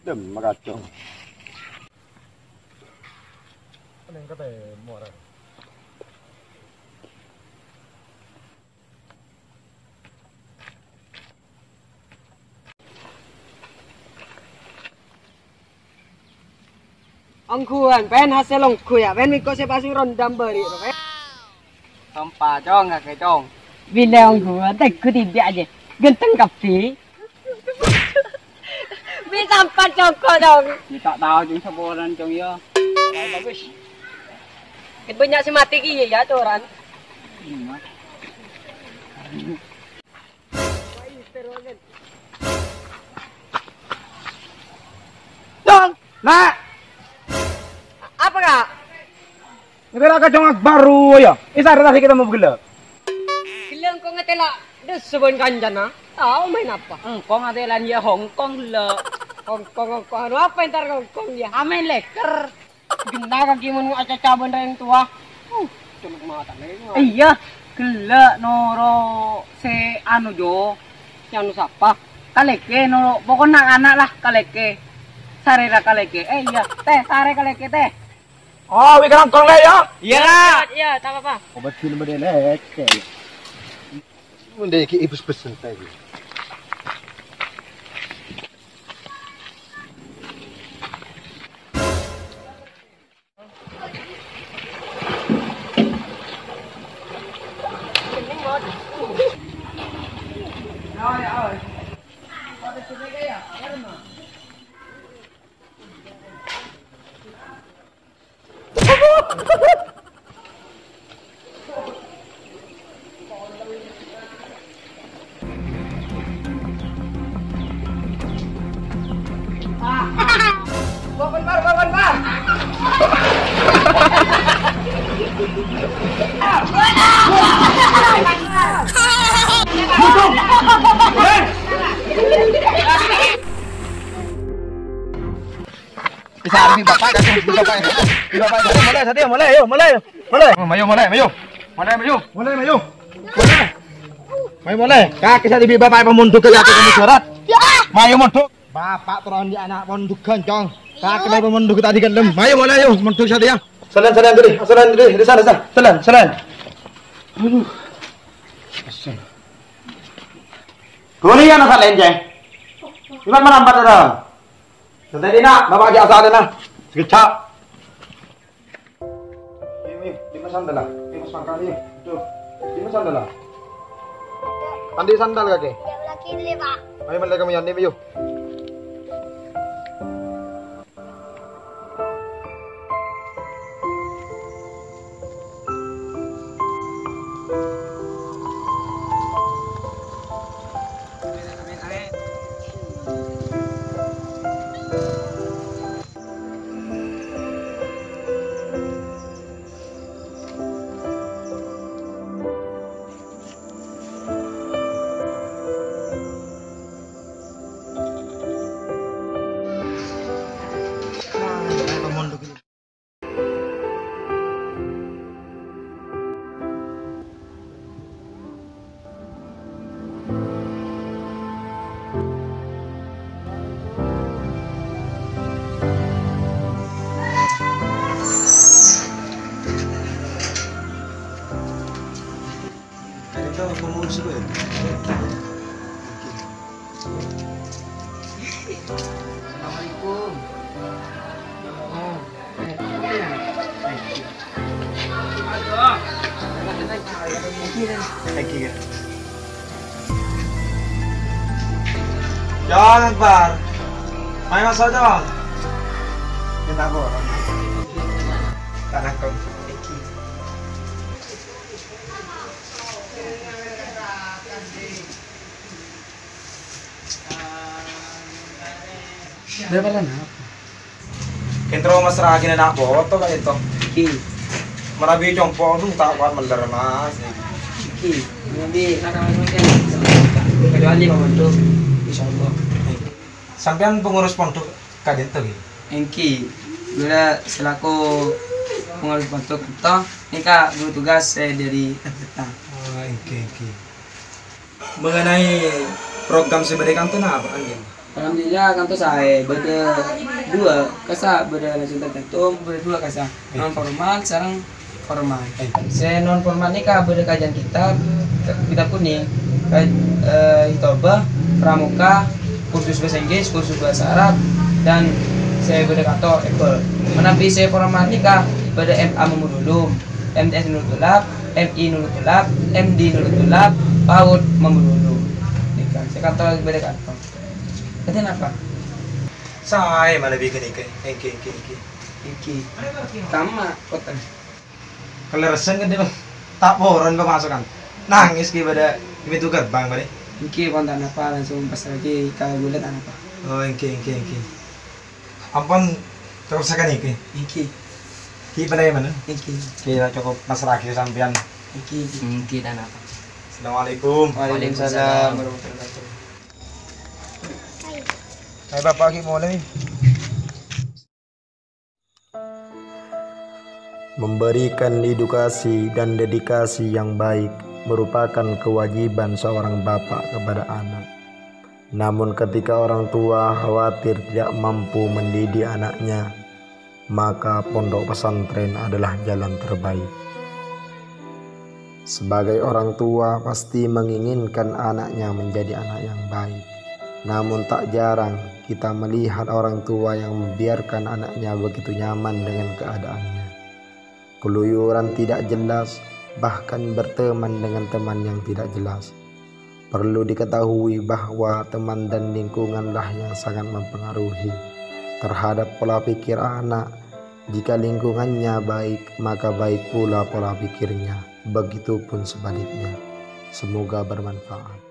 Dem magacong. Ano yung kate mo rin? Ang kuhan, pen hasilong kuya, pen miko se pasi rondam beri, pen. Tompa chong à cái chong. Bilang kuhan, tak kuti biaje, genteng kapi. Bisa empat coko dong. Kita tahu chúng saboran chong yo. Bagus. Banyak si mati ki ya coran. Dong, nak. Apa kak? Ngira ka jong baru ya. Isa rata kita mau gila. Bilang kau ngetela desebon kanjana. Tahu main apa? Kong ada lan ya Hong Kong le. Kong apa entar kong dia? Amen leker. Genda kaki mun aca-aca benda yang tua. Cuma mata lagi. Iya, gele noro se anu jo. Yang nu siapa? Kaleke noro pokoknya anak lah kaleke. Sarera kaleke. Iya, teh sare kaleke teh. Oh, we kan kong le ya. Iya. Iya, tak apa. Obat film dia lek. Mun ki ibus pesen tadi. Bisa hari bapak kan bapak. Bapak mulai tadi mulai ayo mulai. Mulai. Kaki sa tibi bapak pamunduk ke aku kamu surat. Mayo munduk. Bapak turun di anak pondok gancong. Kaki na pamunduk tadi kan lem. Mayo mulai ayo munduk sa dia. Salan diri di sana. Salan. Aduh. Kuni kan asal lenjeng. Iman menampat orang. Nanti nak, bapak aja asal na. Sekecap. Ini, lima sandal lah. Lima sandal ni. Tuh, lima sandal lah. Andi sandal kaki. Laki lima. Ayo balik kami yang ni, yuk. Assalamualaikum. Jangan Akbar. Main masuk dong. Kita apa? Tanah kau. Berapa lama? Kentro mas ragi na nako to ka ito. Ki. Marabi chompo dum tak kuat meler mas. Ki. Nanti nakalaman kan. Kecuali pembantu. Insyaallah. Sampean pengurus pondok kadin to ki. Engki. Bila selaku pengurus pondok kita, ini kak guru tugas saya dari Tepeta. Oh, oke. Mengenai program seberikan tuh apa Angin? Alhamdulillah kan tuh saya dua kasa langsung tertentu dua kasa non formal sekarang formal. Saya non formal ini kah kajian kitab kuning, hitoba, pramuka, kursus bahasa Inggris, kursus bahasa Arab, dan saya kantor Apple. Menampil saya formal ini kah MA Memudulum, MS Nulutulap, MI Nulutulap, MD Nulutulap, PAUD Memudulum. Saya kantor kantor. Kenapa? Saya mana bikin iki. Iki. Sama kota. Keleresen kan dia tak boron pemasukan. Nangis ki pada pintu gerbang bari. Iki kontak apa langsung pas lagi kalau bulat apa? Oh, iki. Ampun terus sekan iki. Iki. Ki pada mana? Iki. Kira cukup mesra ki sampean. Iki dan apa? Assalamualaikum. Waalaikumsalam warahmatullahi wabarakatuh. Hai bapak ki mulai. Memberikan edukasi dan dedikasi yang baik merupakan kewajiban seorang bapak kepada anak. Namun ketika orang tua khawatir tidak mampu mendidik anaknya, maka pondok pesantren adalah jalan terbaik. Sebagai orang tua pasti menginginkan anaknya menjadi anak yang baik. Namun tak jarang kita melihat orang tua yang membiarkan anaknya begitu nyaman dengan keadaannya. Keluyuran tidak jelas, bahkan berteman dengan teman yang tidak jelas. Perlu diketahui bahwa teman dan lingkunganlah yang sangat mempengaruhi terhadap pola pikir anak. Jika lingkungannya baik, maka baik pula pola pikirnya. Begitupun sebaliknya. Semoga bermanfaat.